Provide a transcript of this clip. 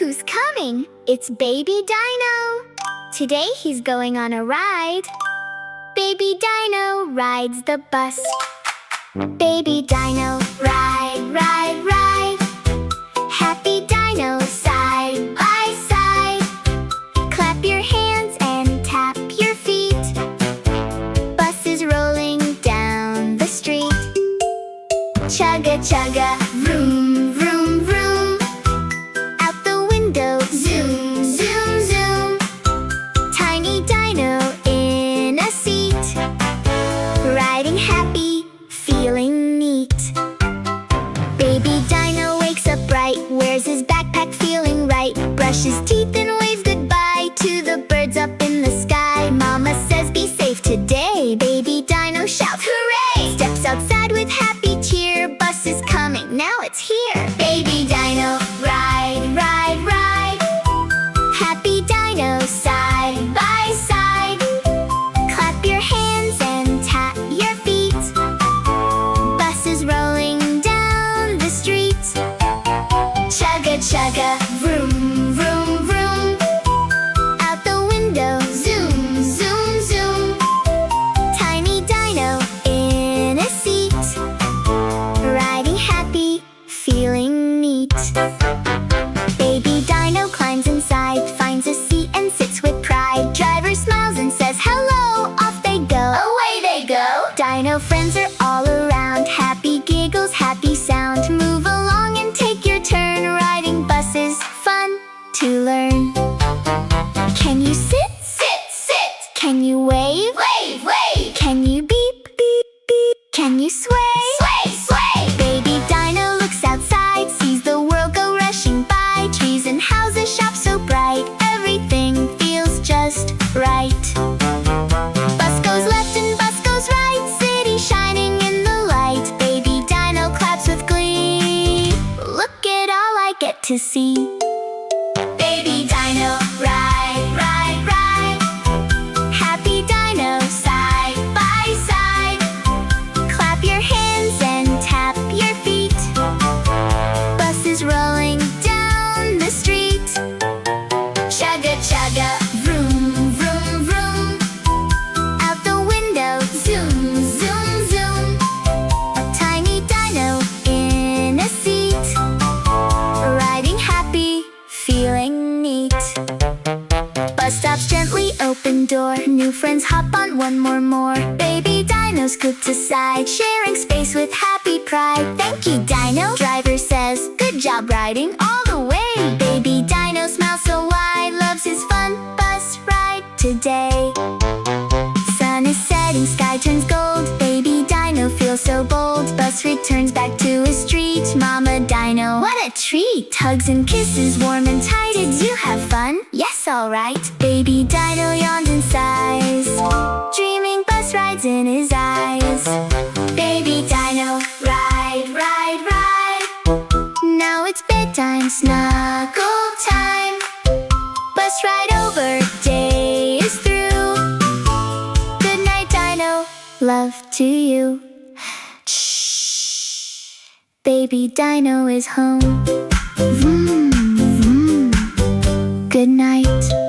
who's coming? It's Baby Dino. Today he's going on a ride. Baby Dino rides the bus. Baby Dino, ride, ride, ride. Happy Dino, side by side. Clap your hands and tap your feet. Bus is rolling down the street. Chugga chugga, vroom, vroom, vroom. Out the window, zoom, zoom, zoom. Tiny Dino in a seat, riding happy, feeling neat. Baby Dino wakes up bright, wears his backpack feeling right. Brushes teeth and waves goodbye to the birds up in the sky. Mama says be safe today. Baby Dino shouts hooray. Steps outside with happy cheer. Bus is coming, now it's here. Baby Dino, ride, ride, ride. Happy Dino, side by side. Clap your hands and tap your feet. Bus is rolling down the street. Chugga chugga, vroom, vroom, vroom. Out the window, zoom, zoom, zoom. Tiny Dino in a seat, riding happy, feeling neat. Baby Dino climbs inside, finds a seat and sits with pride. Driver smiles and says hello, off they go, away they go. Dino friends are all around, happy giggles, happy sound. Move along and take your turn, riding buses, fun to learn. Can you sit? Sit, sit. Can you wave? Wave, wave. Can you beep, beep, beep? Can you sway? Sway, sway. Baby Dino looks outside, sees the world go rushing by. Trees and houses, shops so bright, everything feels just right. Bus goes left and bus goes right, city shining in the light. Baby Dino claps with glee. Look at all I get to see. Baby Dino, ride, ride, ride. Happy Dino, side by side. Clap your hands and tap your feet. Bus is rolling down the street. Chugga chugga, vroom, vroom, vroom. Out the window, zoom, zoom, zoom. Tiny Dino in a seat, riding happy, feeling neat. Bus stops gently, open door. New friends hop on, one more. Baby Dino scoops aside, sharing space with happy pride. Thank you, Dino, driver says. Good job riding all the way. Baby Dino smiles so wide, loves his fun bus ride today. Sun is setting, sky turns gold. Baby Dino feels so bold. Bus returns back to his street. Mama Dino, what a treat. Hugs and kisses, warm and tight. Did you have fun? Yes, alright. Baby Dino yawns and sighs, dreaming bus rides in his eyes. Baby Dino, ride, ride, ride. Now it's bedtime, snuggle time. Bus ride over, day is through. Good night, Dino, love to you. Shh, Baby Dino is home. Vroom, vroom. Good night.